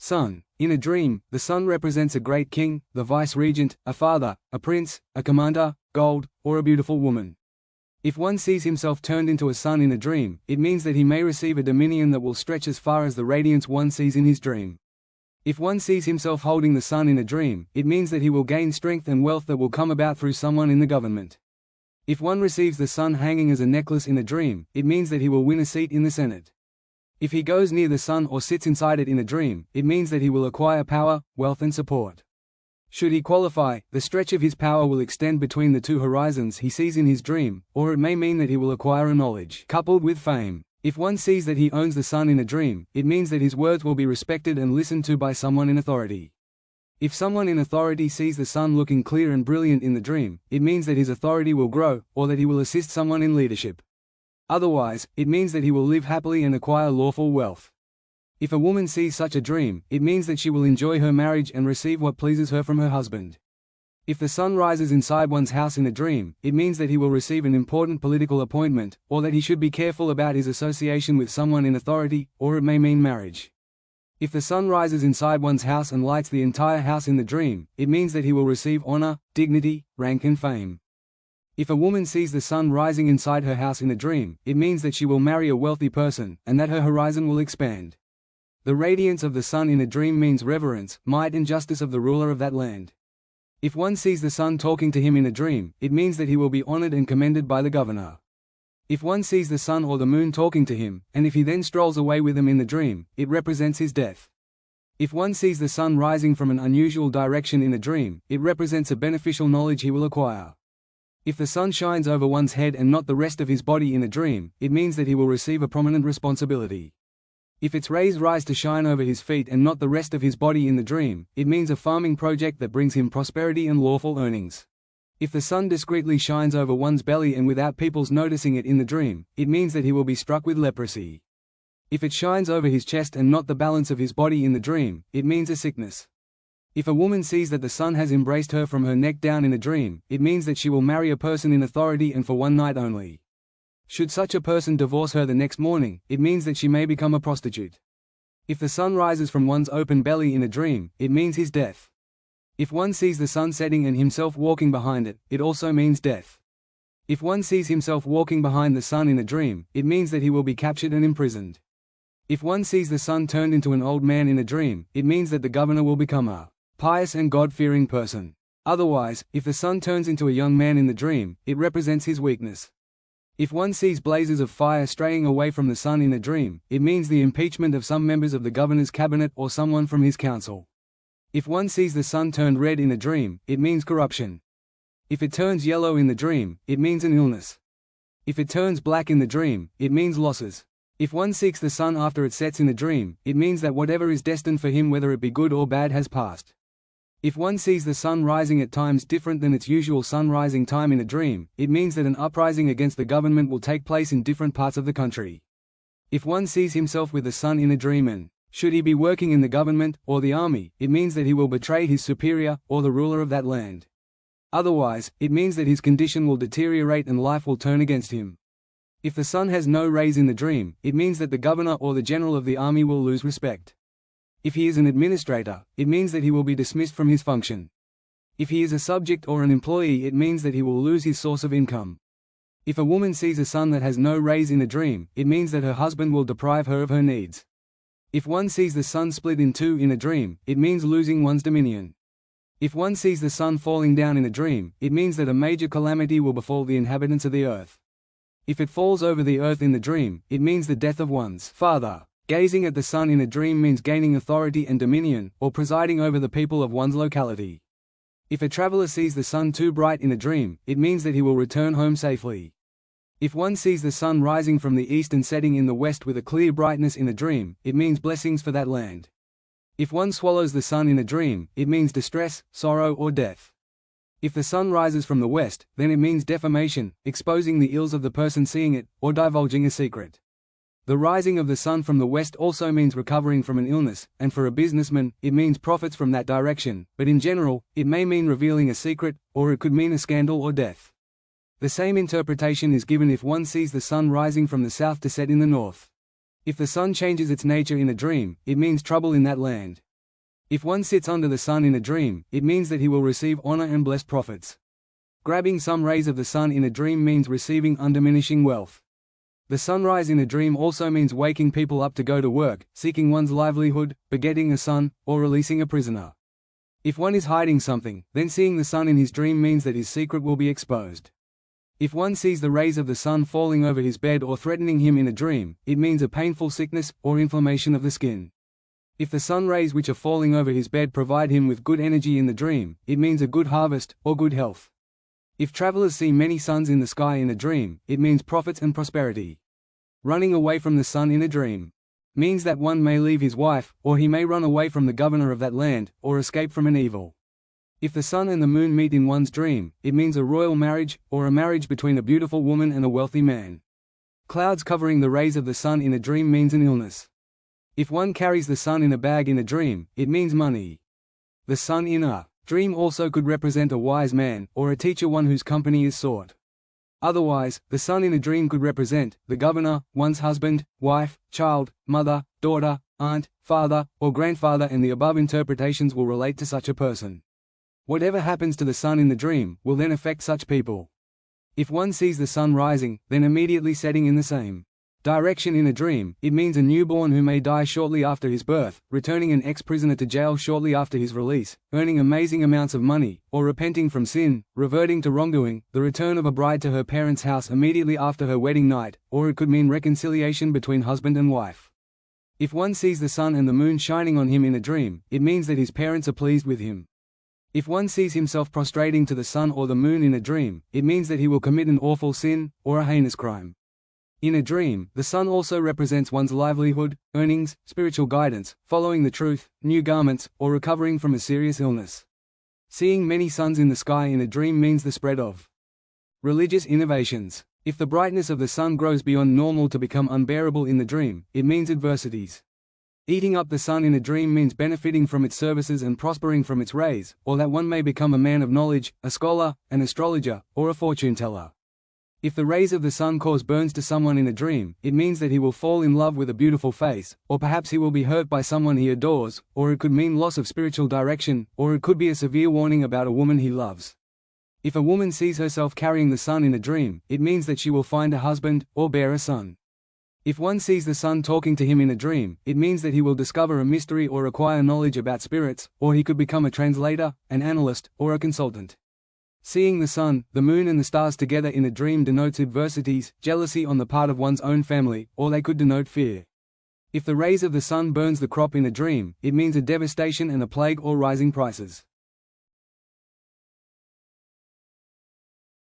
Sun. In a dream, the sun represents a great king, the vice-regent, a father, a prince, a commander, gold, or a beautiful woman. If one sees himself turned into a sun in a dream, it means that he may receive a dominion that will stretch as far as the radiance one sees in his dream. If one sees himself holding the sun in a dream, it means that he will gain strength and wealth that will come about through someone in the government. If one receives the sun hanging as a necklace in a dream, it means that he will win a seat in the Senate. If he goes near the sun or sits inside it in a dream, it means that he will acquire power, wealth and support. Should he qualify, the stretch of his power will extend between the two horizons he sees in his dream, or it may mean that he will acquire a knowledge coupled with fame. If one sees that he owns the sun in a dream, it means that his words will be respected and listened to by someone in authority. If someone in authority sees the sun looking clear and brilliant in the dream, it means that his authority will grow, or that he will assist someone in leadership. Otherwise, it means that he will live happily and acquire lawful wealth. If a woman sees such a dream, it means that she will enjoy her marriage and receive what pleases her from her husband. If the sun rises inside one's house in a dream, it means that he will receive an important political appointment, or that he should be careful about his association with someone in authority, or it may mean marriage. If the sun rises inside one's house and lights the entire house in the dream, it means that he will receive honor, dignity, rank and fame. If a woman sees the sun rising inside her house in a dream, it means that she will marry a wealthy person, and that her horizon will expand. The radiance of the sun in a dream means reverence, might and justice of the ruler of that land. If one sees the sun talking to him in a dream, it means that he will be honored and commended by the governor. If one sees the sun or the moon talking to him, and if he then strolls away with them in the dream, it represents his death. If one sees the sun rising from an unusual direction in a dream, it represents a beneficial knowledge he will acquire. If the sun shines over one's head and not the rest of his body in a dream, it means that he will receive a prominent responsibility. If its rays rise to shine over his feet and not the rest of his body in the dream, it means a farming project that brings him prosperity and lawful earnings. If the sun discreetly shines over one's belly and without people's noticing it in the dream, it means that he will be struck with leprosy. If it shines over his chest and not the balance of his body in the dream, it means a sickness. If a woman sees that the sun has embraced her from her neck down in a dream, it means that she will marry a person in authority and for one night only. Should such a person divorce her the next morning, it means that she may become a prostitute. If the sun rises from one's open belly in a dream, it means his death. If one sees the sun setting and himself walking behind it, it also means death. If one sees himself walking behind the sun in a dream, it means that he will be captured and imprisoned. If one sees the sun turned into an old man in a dream, it means that the governor will become a pious and God-fearing person. Otherwise, if the sun turns into a young man in the dream, it represents his weakness. If one sees blazes of fire straying away from the sun in a dream, it means the impeachment of some members of the governor's cabinet or someone from his council. If one sees the sun turned red in a dream, it means corruption. If it turns yellow in the dream, it means an illness. If it turns black in the dream, it means losses. If one seeks the sun after it sets in a dream, it means that whatever is destined for him, whether it be good or bad, has passed. If one sees the sun rising at times different than its usual sun-rising time in a dream, it means that an uprising against the government will take place in different parts of the country. If one sees himself with the sun in a dream and, should he be working in the government, or the army, it means that he will betray his superior, or the ruler of that land. Otherwise, it means that his condition will deteriorate and life will turn against him. If the sun has no rays in the dream, it means that the governor or the general of the army will lose respect. If he is an administrator, it means that he will be dismissed from his function. If he is a subject or an employee, it means that he will lose his source of income. If a woman sees a sun that has no rays in a dream, it means that her husband will deprive her of her needs. If one sees the sun split in two in a dream, it means losing one's dominion. If one sees the sun falling down in a dream, it means that a major calamity will befall the inhabitants of the earth. If it falls over the earth in the dream, it means the death of one's father. Gazing at the sun in a dream means gaining authority and dominion, or presiding over the people of one's locality. If a traveler sees the sun too bright in a dream, it means that he will return home safely. If one sees the sun rising from the east and setting in the west with a clear brightness in a dream, it means blessings for that land. If one swallows the sun in a dream, it means distress, sorrow or death. If the sun rises from the west, then it means defamation, exposing the ills of the person seeing it, or divulging a secret. The rising of the sun from the west also means recovering from an illness, and for a businessman, it means profits from that direction, but in general, it may mean revealing a secret, or it could mean a scandal or death. The same interpretation is given if one sees the sun rising from the south to set in the north. If the sun changes its nature in a dream, it means trouble in that land. If one sits under the sun in a dream, it means that he will receive honor and blessed profits. Grabbing some rays of the sun in a dream means receiving undiminishing wealth. The sunrise in a dream also means waking people up to go to work, seeking one's livelihood, begetting a son, or releasing a prisoner. If one is hiding something, then seeing the sun in his dream means that his secret will be exposed. If one sees the rays of the sun falling over his bed or threatening him in a dream, it means a painful sickness, or inflammation of the skin. If the sun rays which are falling over his bed provide him with good energy in the dream, it means a good harvest, or good health. If travelers see many suns in the sky in a dream, it means profits and prosperity. Running away from the sun in a dream means that one may leave his wife, or he may run away from the governor of that land, or escape from an evil. If the sun and the moon meet in one's dream, it means a royal marriage, or a marriage between a beautiful woman and a wealthy man. Clouds covering the rays of the sun in a dream means an illness. If one carries the sun in a bag in a dream, it means money. The sun in a dream also could represent a wise man, or a teacher, one whose company is sought. Otherwise, the sun in a dream could represent the governor, one's husband, wife, child, mother, daughter, aunt, father, or grandfather, and the above interpretations will relate to such a person. Whatever happens to the sun in the dream will then affect such people. If one sees the sun rising, then immediately setting in the same direction in a dream, it means a newborn who may die shortly after his birth, returning an ex-prisoner to jail shortly after his release, earning amazing amounts of money, or repenting from sin, reverting to wrongdoing, the return of a bride to her parents' house immediately after her wedding night, or it could mean reconciliation between husband and wife. If one sees the sun and the moon shining on him in a dream, it means that his parents are pleased with him. If one sees himself prostrating to the sun or the moon in a dream, it means that he will commit an awful sin, or a heinous crime. In a dream, the sun also represents one's livelihood, earnings, spiritual guidance, following the truth, new garments, or recovering from a serious illness. Seeing many suns in the sky in a dream means the spread of religious innovations. If the brightness of the sun grows beyond normal to become unbearable in the dream, it means adversities. Eating up the sun in a dream means benefiting from its services and prospering from its rays, or that one may become a man of knowledge, a scholar, an astrologer, or a fortune teller. If the rays of the sun cause burns to someone in a dream, it means that he will fall in love with a beautiful face, or perhaps he will be hurt by someone he adores, or it could mean loss of spiritual direction, or it could be a severe warning about a woman he loves. If a woman sees herself carrying the sun in a dream, it means that she will find a husband, or bear a son. If one sees the sun talking to him in a dream, it means that he will discover a mystery or acquire knowledge about spirits, or he could become a translator, an analyst, or a consultant. Seeing the sun, the moon and the stars together in a dream denotes adversities, jealousy on the part of one's own family, or they could denote fear. If the rays of the sun burns the crop in a dream, it means a devastation and a plague or rising prices.